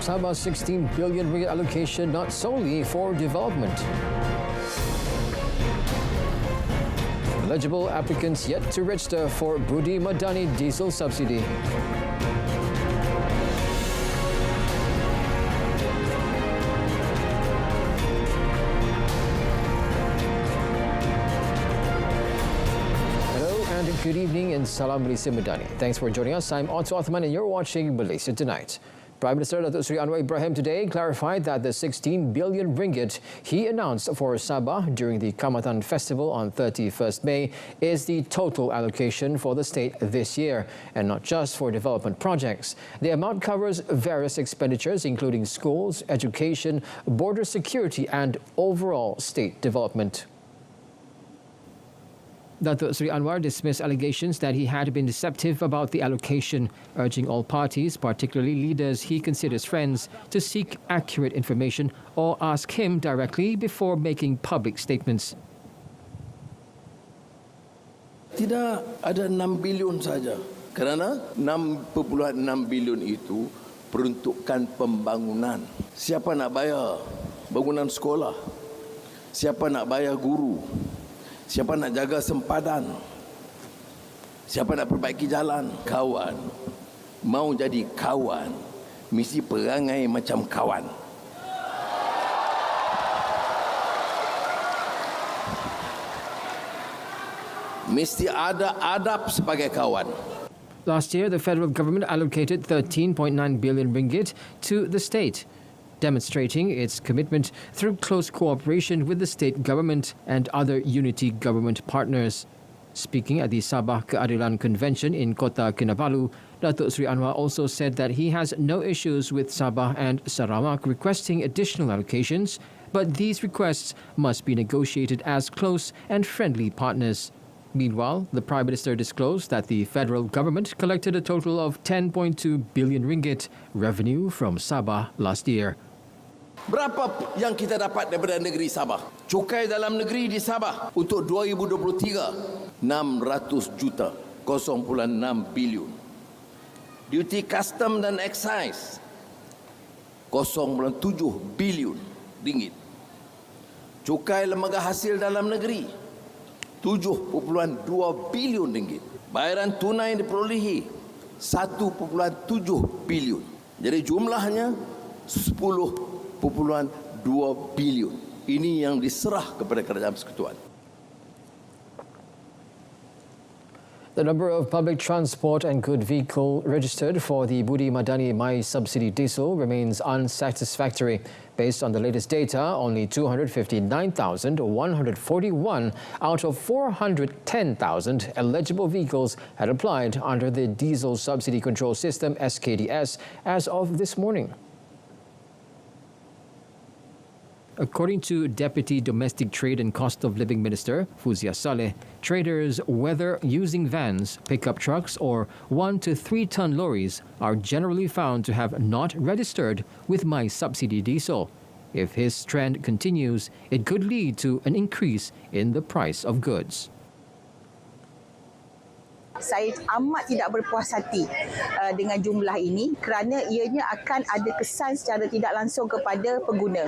Sabah's 16 billion ringgit allocation not solely for development. Eligible applicants yet to register for Budi Madani diesel subsidy. Good evening and Salam Malaysia Madani. Thanks for joining us. I'm Otto Othman and you're watching Malaysia Tonight. Prime Minister Datuk Seri Anwar Ibrahim today clarified that the 16 billion ringgit he announced for Sabah during the Kamatan Festival on 31st May is the total allocation for the state this year and not just for development projects. The amount covers various expenditures including schools, education, border security and overall state development. Datuk Seri Anwar dismissed allegations that he had been deceptive about the allocation, urging all parties, particularly leaders he considers friends, to seek accurate information or ask him directly before making public statements. Tidak ada 6 bilion saja. Kerana 6.6 bilion itu peruntukan pembangunan. Siapa nak bayar bangunan sekolah? Siapa nak bayar guru? Siapa nak jaga sempadan? Siapa nak perbaiki jalan? Kawan. Mau jadi kawan, mesti perangai macam kawan. Mesti ada adab sebagai kawan. Last year, the federal government allocated 13.9 billion ringgit to the state, demonstrating its commitment through close cooperation with the state government and other unity government partners. Speaking at the Sabah Keadilan Convention in Kota Kinabalu, Datuk Seri Anwar also said that he has no issues with Sabah and Sarawak requesting additional allocations, but these requests must be negotiated as close and friendly partners. Meanwhile, the Prime Minister disclosed that the federal government collected a total of 10.2 billion ringgit revenue from Sabah last year. Berapa yang kita dapat daripada negeri Sabah? Cukai dalam negeri di Sabah untuk 2023, 600 juta, 0.6 bilion. Duty custom dan excise, 0.7 bilion ringgit. Cukai lembaga hasil dalam negeri, 7.2 bilion ringgit. Bayaran tunai diperolehi, 1.7 bilion. Jadi jumlahnya 10.2 bilion. Ini yang diserah kepada Kerajaan Persekutuan. The number of public transport and good vehicle registered for the Budi Madani My Subsidy diesel remains unsatisfactory. Based on the latest data, only 259,141 out of 410,000 eligible vehicles had applied under the Diesel Subsidy Control System (SKDS) as of this morning. According to Deputy Domestic Trade and Cost of Living Minister Fuzia Saleh, traders, whether using vans, pickup trucks or 1 to 3 ton lorries, are generally found to have not registered with My Subsidy diesel. If his trend continues, it could lead to an increase in the price of goods. Saya amat tidak berpuas hati dengan jumlah ini kerana ianya akan ada kesan secara tidak langsung kepada pengguna.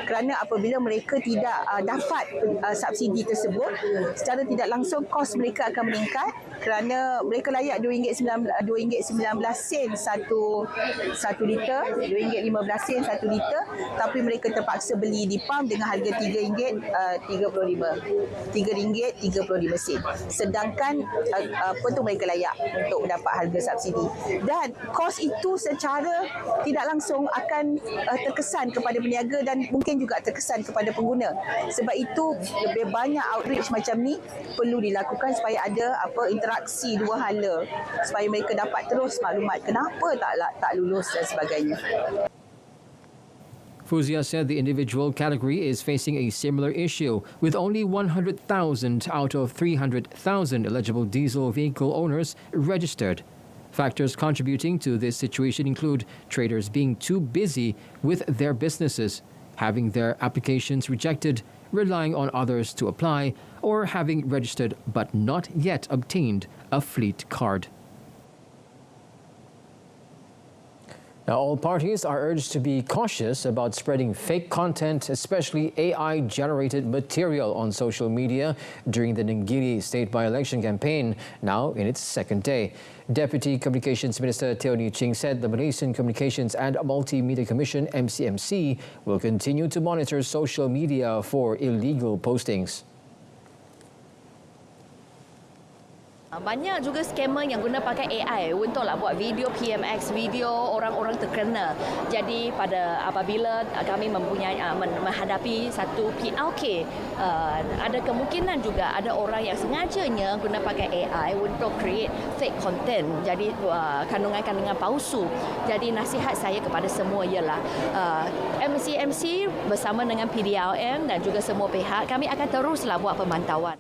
Kerana apabila mereka tidak dapat subsidi tersebut, secara tidak langsung kos mereka akan meningkat kerana mereka layak RM2.19 satu liter, RM2.15 satu liter, tapi mereka terpaksa beli di pam dengan harga RM3.35. Sedangkan tu mereka layak untuk dapat harga subsidi. Dan kos itu secara tidak langsung akan terkesan kepada peniaga dan mungkin juga terkesan kepada pengguna. Sebab itu lebih banyak outreach macam ni perlu dilakukan supaya ada interaksi dua hala, supaya mereka dapat terus maklumat kenapa tak lulus dan sebagainya. Fuzia said the individual category is facing a similar issue, with only 100,000 out of 300,000 eligible diesel vehicle owners registered. Factors contributing to this situation include traders being too busy with their businesses, having their applications rejected, relying on others to apply, or having registered but not yet obtained a fleet card. Now, all parties are urged to be cautious about spreading fake content, especially AI-generated material on social media during the Nenggiri state by-election campaign, now in its second day. Deputy Communications Minister Teo Ni Ching said the Malaysian Communications and Multimedia Commission, MCMC, will continue to monitor social media for illegal postings. Banyak juga scammer yang guna pakai AI untuklah buat video PMX, video orang-orang terkena. Jadi apabila kami menghadapi satu PLK, ada kemungkinan juga ada orang yang sengajanya guna pakai AI untuk create fake content. Jadi kandungan-kandungan palsu. Jadi nasihat saya kepada semua ialah MCMC bersama dengan PDRM dan juga semua pihak, kami akan teruslah buat pemantauan.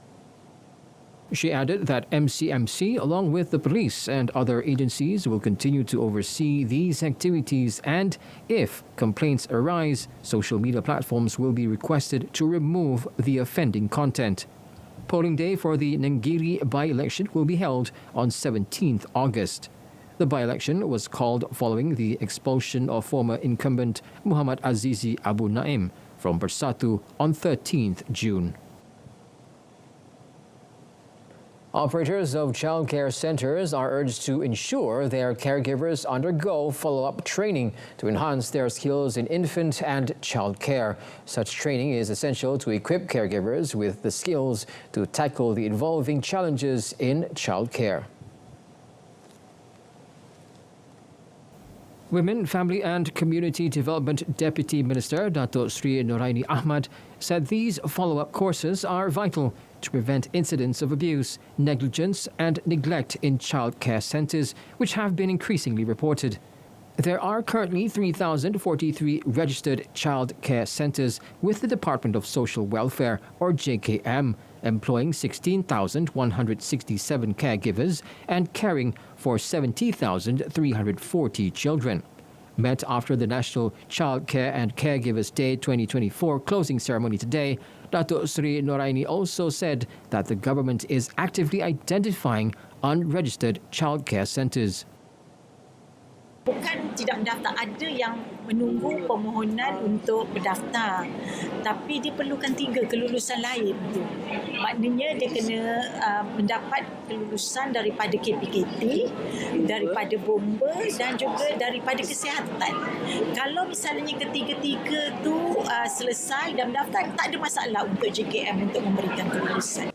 She added that MCMC, along with the police and other agencies, will continue to oversee these activities, and if complaints arise, social media platforms will be requested to remove the offending content. Polling day for the Nenggiri by-election will be held on 17th August. The by-election was called following the expulsion of former incumbent Muhammad Azizi Abu Naim from Bersatu on 13th June. Operators of childcare centres are urged to ensure their caregivers undergo follow-up training to enhance their skills in infant and childcare. Such training is essential to equip caregivers with the skills to tackle the evolving challenges in childcare. Women, Family and Community Development Deputy Minister Datuk Sri Noraini Ahmad said these follow-up courses are vital to prevent incidents of abuse, negligence and neglect in childcare centres, which have been increasingly reported. There are currently 3,043 registered childcare centres with the Department of Social Welfare, or JKM, employing 16,167 caregivers and caring for 70,340 children. Met after the National Childcare and Caregivers Day 2024 closing ceremony today, Datuk Sri Noraini also said that the government is actively identifying unregistered childcare centres. Bukan tidak mendaftar, ada yang menunggu permohonan untuk berdaftar, tapi dia perlukan 3 kelulusan lain tu. Maknanya dia kena mendapat kelulusan daripada KPKT, daripada bomba dan juga daripada kesihatan. Kalau misalnya ketiga-tiga tu selesai dan mendaftar, tak ada masalah untuk JKM untuk memberikan kelulusan.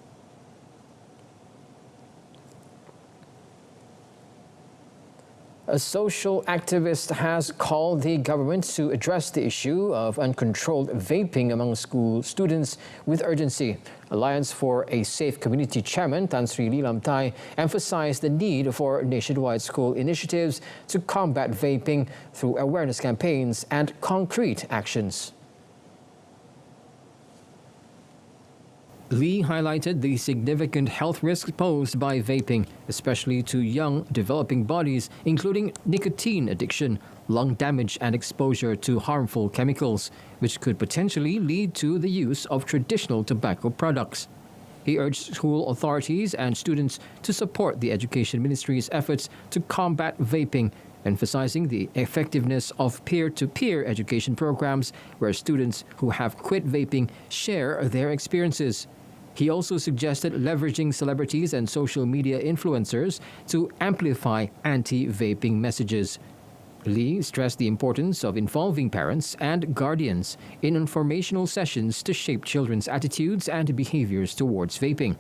A social activist has called the government to address the issue of uncontrolled vaping among school students with urgency. Alliance for a Safe Community Chairman Tan Sri Lee Tai emphasized the need for nationwide school initiatives to combat vaping through awareness campaigns and concrete actions. Lee highlighted the significant health risks posed by vaping, especially to young developing bodies, including nicotine addiction, lung damage and exposure to harmful chemicals, which could potentially lead to the use of traditional tobacco products. He urged school authorities and students to support the Education Ministry's efforts to combat vaping, emphasizing the effectiveness of peer-to-peer education programs where students who have quit vaping share their experiences. He also suggested leveraging celebrities and social media influencers to amplify anti-vaping messages. Lee stressed the importance of involving parents and guardians in informational sessions to shape children's attitudes and behaviors towards vaping.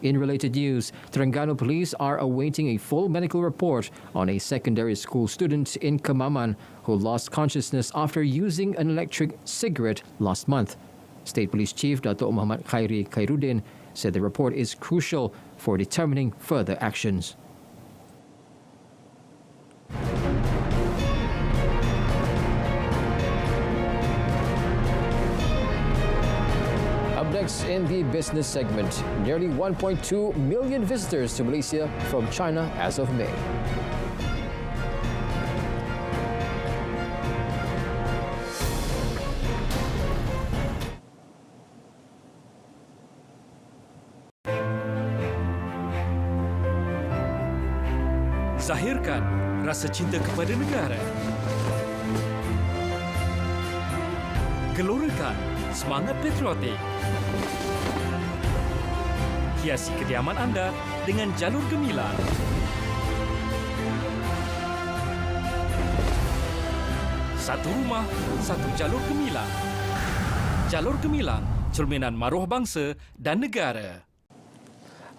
In related news, Terengganu police are awaiting a full medical report on a secondary school student in Kemaman who lost consciousness after using an electric cigarette last month. State Police Chief Datuk Muhammad Khairi Khairuddin said the report is crucial for determining further actions. Up next in the business segment, nearly 1.2 million visitors to Malaysia from China as of May. Zahirkan rasa cinta kepada negara. Gelorakan semangat patriotik. Hiasi kediaman anda dengan jalur gemilang. Satu rumah, satu jalur gemilang. Jalur gemilang, cerminan maruah bangsa dan negara.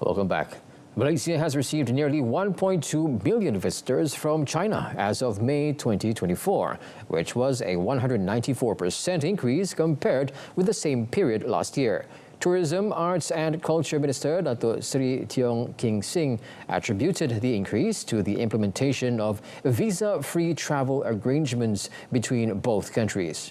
Welcome back. Malaysia has received nearly 1.2 billion visitors from China as of May 2024, which was a 194% increase compared with the same period last year. Tourism, Arts and Culture Minister Datuk Seri Tiong King Sing attributed the increase to the implementation of visa-free travel arrangements between both countries.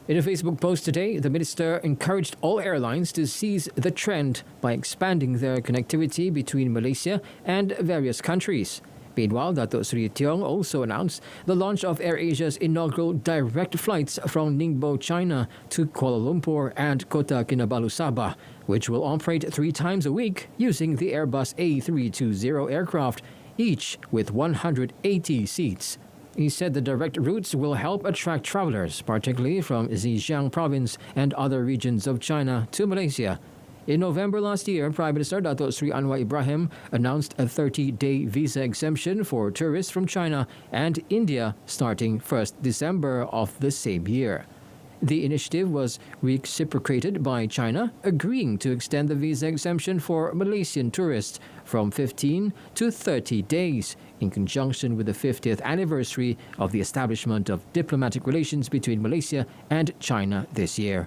In a Facebook post today, the minister encouraged all airlines to seize the trend by expanding their connectivity between Malaysia and various countries. Meanwhile, Datuk Seri Tiong also announced the launch of AirAsia's inaugural direct flights from Ningbo, China to Kuala Lumpur and Kota Kinabalu, Sabah, which will operate 3 times a week using the Airbus A320 aircraft, each with 180 seats. He said the direct routes will help attract travelers, particularly from Zhejiang province and other regions of China, to Malaysia. In November last year, Prime Minister Datuk Seri Anwar Ibrahim announced a 30-day visa exemption for tourists from China and India starting 1st December of the same year. The initiative was reciprocated by China, agreeing to extend the visa exemption for Malaysian tourists from 15 to 30 days, in conjunction with the 50th anniversary of the establishment of diplomatic relations between Malaysia and China this year.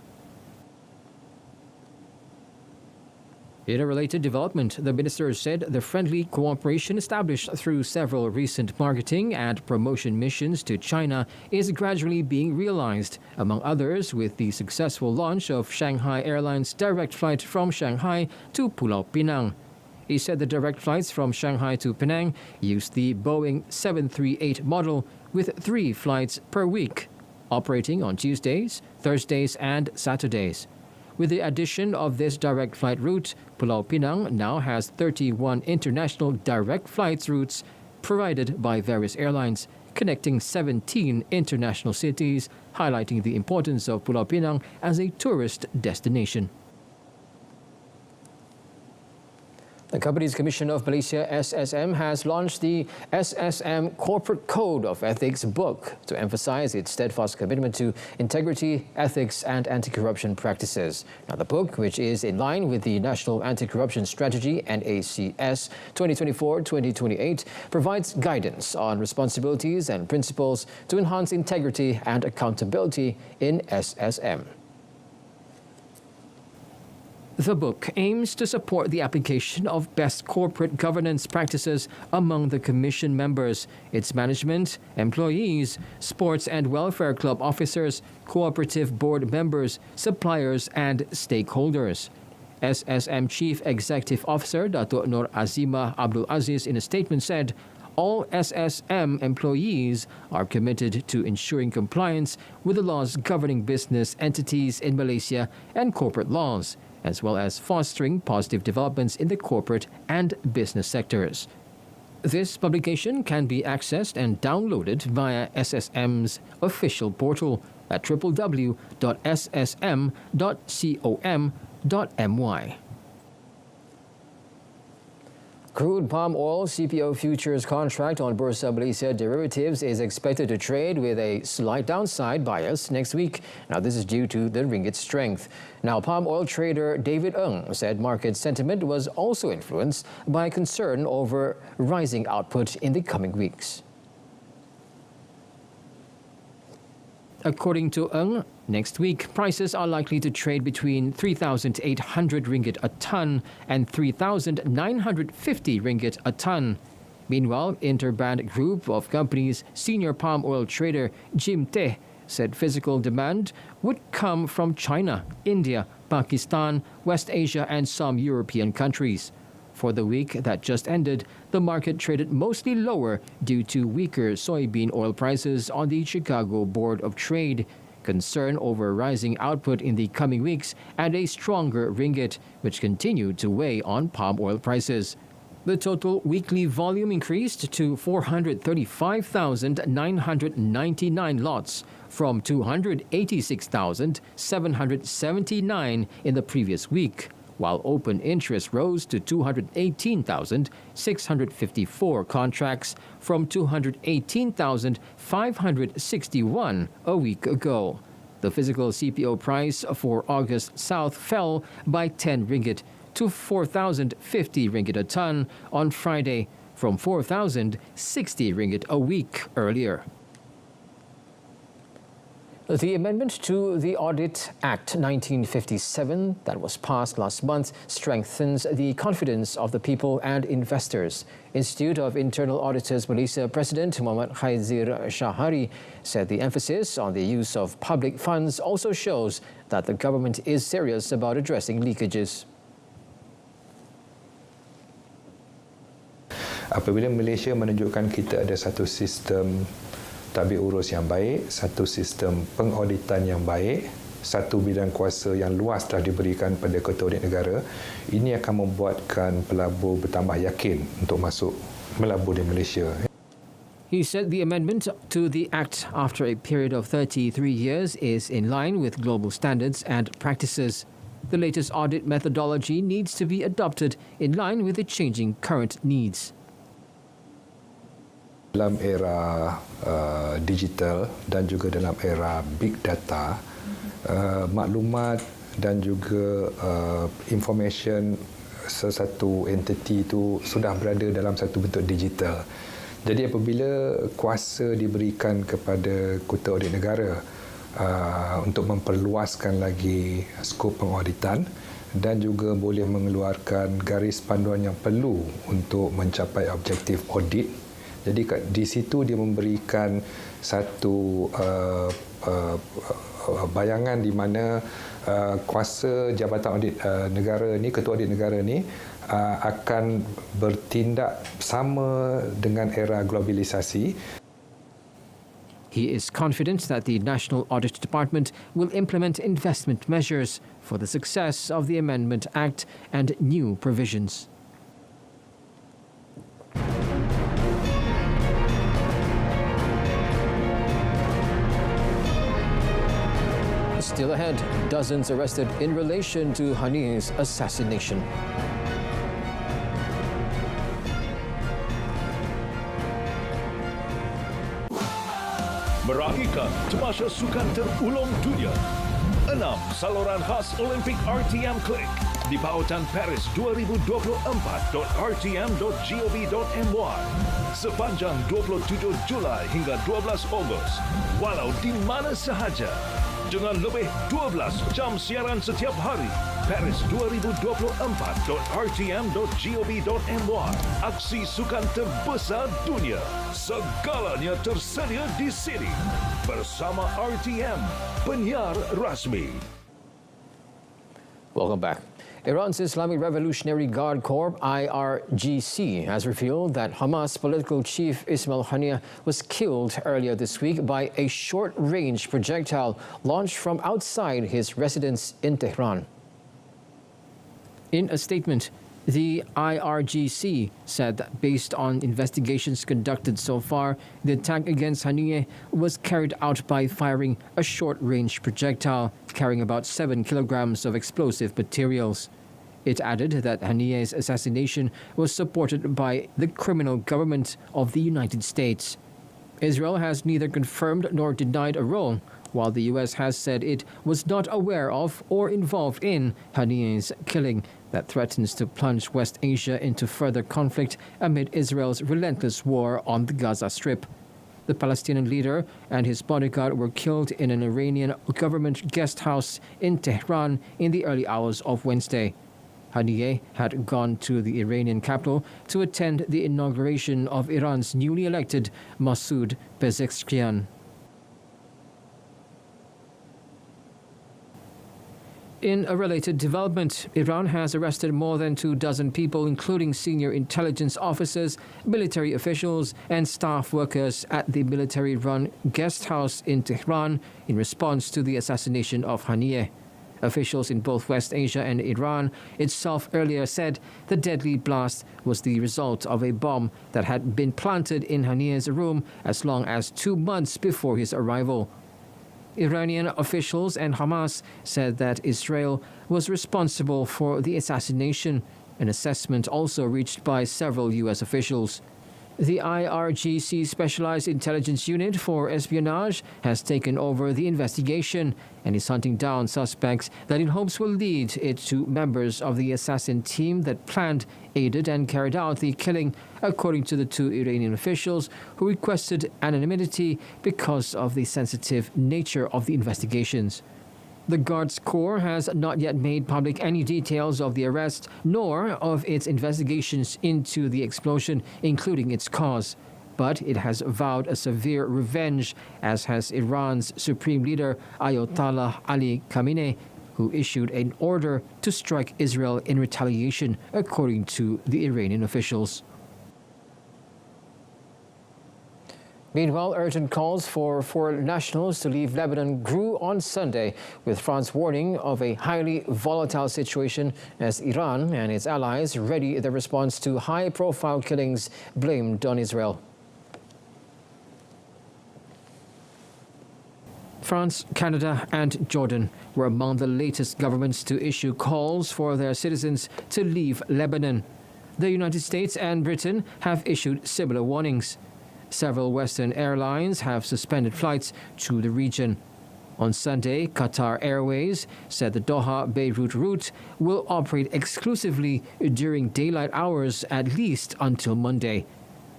In a related development, the minister said the friendly cooperation established through several recent marketing and promotion missions to China is gradually being realized, among others with the successful launch of Shanghai Airlines' direct flight from Shanghai to Pulau Pinang. He said the direct flights from Shanghai to Penang used the Boeing 738 model with 3 flights per week, operating on Tuesdays, Thursdays and Saturdays. With the addition of this direct flight route, Pulau Pinang now has 31 international direct flights routes provided by various airlines, connecting 17 international cities, highlighting the importance of Pulau Pinang as a tourist destination. The Companies Commission of Malaysia, SSM, has launched the SSM Corporate Code of Ethics book to emphasize its steadfast commitment to integrity, ethics and anti-corruption practices. Now, the book, which is in line with the National Anti-Corruption Strategy, NACS 2024-2028, provides guidance on responsibilities and principles to enhance integrity and accountability in SSM. The book aims to support the application of best corporate governance practices among the Commission members, its management, employees, sports and welfare club officers, cooperative board members, suppliers and stakeholders. SSM Chief Executive Officer Datuk Nur Azimah Abdul Aziz in a statement said, all SSM employees are committed to ensuring compliance with the laws governing business entities in Malaysia and corporate laws, as well as fostering positive developments in the corporate and business sectors. This publication can be accessed and downloaded via SSM's official portal at www.ssm.com.my. Crude palm oil CPO futures contract on Bursa Malaysia derivatives is expected to trade with a slight downside bias next week. Now, this is due to the ringgit strength. Now, palm oil trader David Ng said market sentiment was also influenced by concern over rising output in the coming weeks. According to Ng, next week, prices are likely to trade between 3,800 ringgit a tonne and 3,950 ringgit a tonne. Meanwhile, Interband Group of Companies senior palm oil trader Jim Teh said physical demand would come from China, India, Pakistan, West Asia and some European countries. For the week that just ended, the market traded mostly lower due to weaker soybean oil prices on the Chicago Board of Trade, concern over rising output in the coming weeks, and a stronger ringgit, which continued to weigh on palm oil prices. The total weekly volume increased to 435,999 lots from 286,779 in the previous week, while open interest rose to 218,654 contracts from 218,561 a week ago. The physical CPO price for August South fell by 10 ringgit to 4,050 ringgit a ton on Friday from 4,060 ringgit a week earlier. The amendment to the Audit Act 1957 that was passed last month strengthens the confidence of the people and investors. Institute of Internal Auditors Malaysia President Muhammad Khaizir Shahari said the emphasis on the use of public funds also shows that the government is serious about addressing leakages. Apabila Malaysia menunjukkan kita ada satu sistem tadbir urus yang baik, satu sistem pengauditan yang baik, satu bidang kuasa yang luas telah diberikan pada ketua audit negara, ini akan membuatkan pelabur bertambah yakin untuk masuk melabur di Malaysia. He said the amendment to the Act after a period of 33 years is in line with global standards and practices. The latest audit methodology needs to be adopted in line with the changing current needs. Dalam era digital dan juga dalam era big data, maklumat dan juga information sesuatu entiti itu sudah berada dalam satu bentuk digital. Jadi apabila kuasa diberikan kepada ketua audit negara untuk memperluaskan lagi skop pengauditan dan juga boleh mengeluarkan garis panduan yang perlu untuk mencapai objektif audit. Jadi di situ dia memberikan satu bayangan di mana kuasa Jabatan Audit Negara ni, Ketua Audit Negara ni akan bertindak sama dengan era globalisasi. He is confident that the National Audit Department will implement investment measures for the success of the Amendment Act and new provisions. Still ahead, dozens arrested in relation to Haniyeh's assassination. Meraihkan Semasa Sukan Terulung Dunia. 6 saluran khas Olimpik RTM Klik di pautan Paris 2024.rtm.gov.my sepanjang 27 Julai hingga 12 Ogos, walau di mana sahaja. Dengan lebih 12 jam siaran setiap hari, Paris 2024.rtm.gov.my, aksi sukan terbesar dunia. Segalanya tersedia di sini. Bersama RTM, penyiar rasmi. Welcome back. Iran's Islamic Revolutionary Guard Corps, IRGC, has revealed that Hamas political chief Ismail Haniyeh was killed earlier this week by a short-range projectile launched from outside his residence in Tehran. In a statement, the IRGC said that based on investigations conducted so far, the attack against Haniyeh was carried out by firing a short-range projectile carrying about 7 kilograms of explosive materials. It added that Haniyeh's assassination was supported by the criminal government of the United States. Israel has neither confirmed nor denied a role, while the U.S. has said it was not aware of or involved in Haniyeh's killing that threatens to plunge West Asia into further conflict amid Israel's relentless war on the Gaza Strip. The Palestinian leader and his bodyguard were killed in an Iranian government guest house in Tehran in the early hours of Wednesday. Haniyeh had gone to the Iranian capital to attend the inauguration of Iran's newly elected Masoud Pezeshkian. In a related development, Iran has arrested more than 24 people, including senior intelligence officers, military officials, and staff workers at the military-run guest house in Tehran in response to the assassination of Haniyeh. Officials in both West Asia and Iran itself earlier said the deadly blast was the result of a bomb that had been planted in Haniyeh's room as long as 2 months before his arrival. Iranian officials and Hamas said that Israel was responsible for the assassination, an assessment also reached by several U.S. officials. The IRGC Specialized Intelligence Unit for Espionage has taken over the investigation and is hunting down suspects that it hopes will lead it to members of the assassin team that planned, aided and carried out the killing, according to the 2 Iranian officials who requested anonymity because of the sensitive nature of the investigations. The Guards Corps has not yet made public any details of the arrest nor of its investigations into the explosion, including its cause. But it has vowed a severe revenge, as has Iran's Supreme Leader Ayatollah Ali Khamenei, who issued an order to strike Israel in retaliation, according to the Iranian officials. Meanwhile, urgent calls for foreign nationals to leave Lebanon grew on Sunday, with France warning of a highly volatile situation as Iran and its allies ready their response to high-profile killings blamed on Israel. France, Canada and Jordan were among the latest governments to issue calls for their citizens to leave Lebanon. The United States and Britain have issued similar warnings. Several Western airlines have suspended flights to the region. On Sunday, Qatar Airways said the Doha-Beirut route will operate exclusively during daylight hours at least until Monday.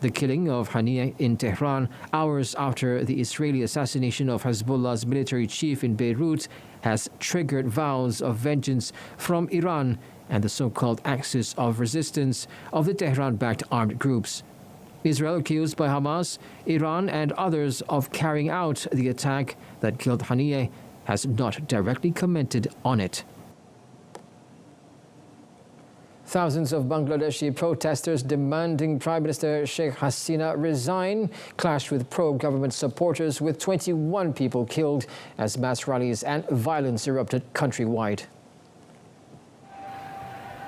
The killing of Haniyeh in Tehran, hours after the Israeli assassination of Hezbollah's military chief in Beirut, has triggered vows of vengeance from Iran and the so-called Axis of Resistance of the Tehran-backed armed groups. Israel accused by Hamas, Iran and others of carrying out the attack that killed Haniyeh has not directly commented on it. Thousands of Bangladeshi protesters demanding Prime Minister Sheikh Hasina resign clashed with pro-government supporters, with 21 people killed as mass rallies and violence erupted countrywide.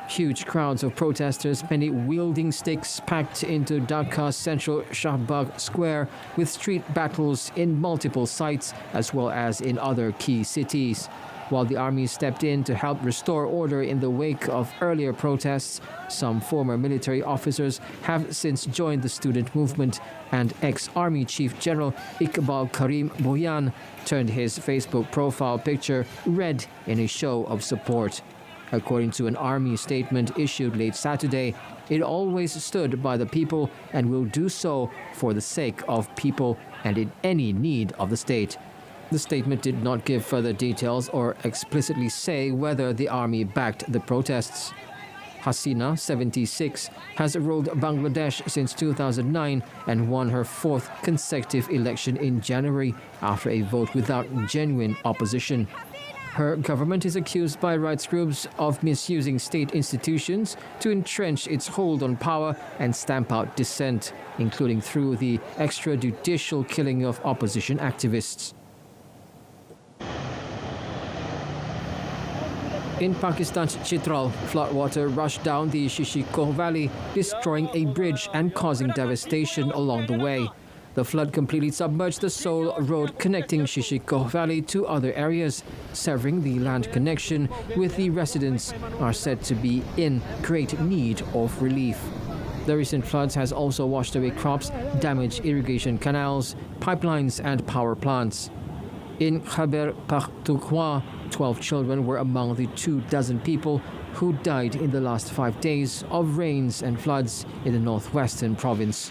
Huge crowds of protesters, many wielding sticks, packed into Dhaka's central Shahbag Square, with street battles in multiple sites as well as in other key cities. While the army stepped in to help restore order in the wake of earlier protests, some former military officers have since joined the student movement, and ex-Army Chief General Iqbal Karim Boyan turned his Facebook profile picture red in a show of support. According to an army statement issued late Saturday, it always stood by the people and will do so for the sake of people and in any need of the state. The statement did not give further details or explicitly say whether the army backed the protests. Hasina, 76, has ruled Bangladesh since 2009 and won her 4th consecutive election in January after a vote without genuine opposition. Her government is accused by rights groups of misusing state institutions to entrench its hold on power and stamp out dissent, including through the extrajudicial killing of opposition activists. In Pakistan's Chitral, floodwater rushed down the Shishikoh Valley, destroying a bridge and causing devastation along the way. The flood completely submerged the sole road connecting Shishikoh Valley to other areas, severing the land connection, with the residents are said to be in great need of relief. The recent floods has also washed away crops, damaged irrigation canals, pipelines and power plants. In Khyber Pakhtunkhwa, 12 children were among the 24 people who died in the last 5 days of rains and floods in the northwestern province.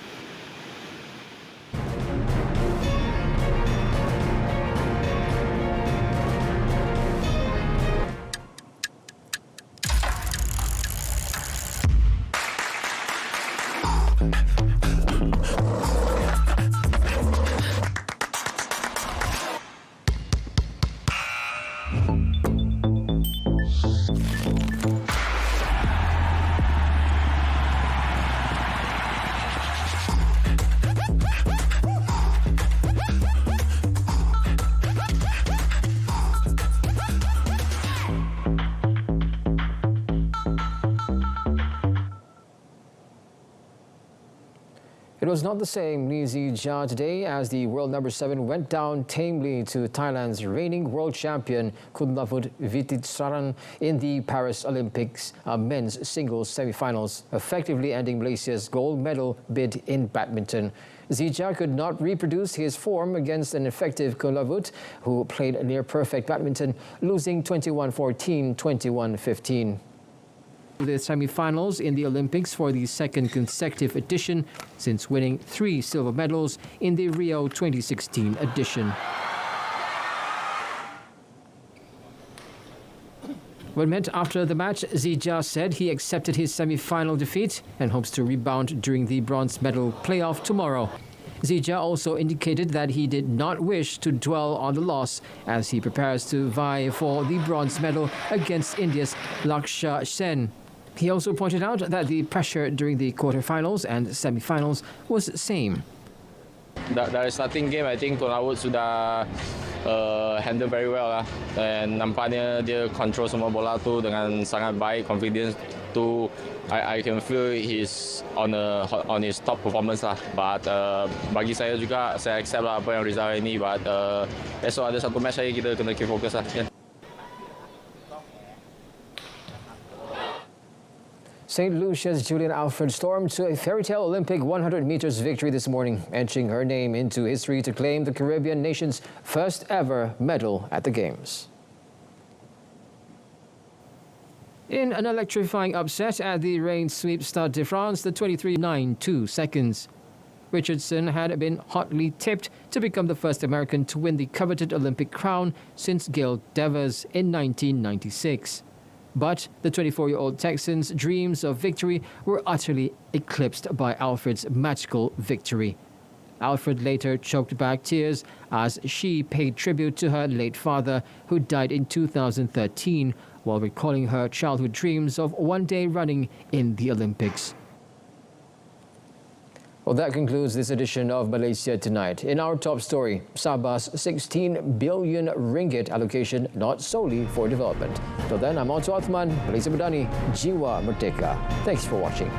It was not the same Lee Zijia today as the world number 7 went down tamely to Thailand's reigning world champion Kunlavut Vititsaran in the Paris Olympics men's singles semi-finals, effectively ending Malaysia's gold medal bid in badminton. Zijia could not reproduce his form against an effective Kunlavut, who played near-perfect badminton, losing 21-14, 21-15. The semi-finals in the Olympics for the second consecutive edition since winning 3 silver medals in the Rio 2016 edition. When met after the match, Zijia said he accepted his semi-final defeat and hopes to rebound during the bronze medal playoff tomorrow. Zijia also indicated that he did not wish to dwell on the loss as he prepares to vie for the bronze medal against India's Laksha Sen. He also pointed out that the pressure during the quarterfinals and semi-finals was the same. Dari starting game, I think Kunlavut sudah handle very well lah. Dan nampaknya dia control semua bola tu dengan sangat baik, confidence tu. I can feel he's on his top performance lah. But bagi saya juga, saya accept lah apa yang result ini. But esok ada satu match lagi, kita kena keep fokus lah. Yeah. St. Lucia's Julian Alfred stormed to a fairytale Olympic 100 meters victory this morning, etching her name into history to claim the Caribbean nation's first ever medal at the Games. In an electrifying upset at the rain sweep Stade de France, the 23.92 seconds. Richardson had been hotly tipped to become the first American to win the coveted Olympic crown since Gail Devers in 1996. But the 24-year-old Texan's dreams of victory were utterly eclipsed by Alfred's magical victory. Alfred later choked back tears as she paid tribute to her late father, who died in 2013, while recalling her childhood dreams of one day running in the Olympics. Well, that concludes this edition of Malaysia Tonight. In our top story, Sabah's 16 billion ringgit allocation not solely for development. Till then, I'm Otto Othman, Malaysia Madani, Jiwa Merdeka. Thanks for watching.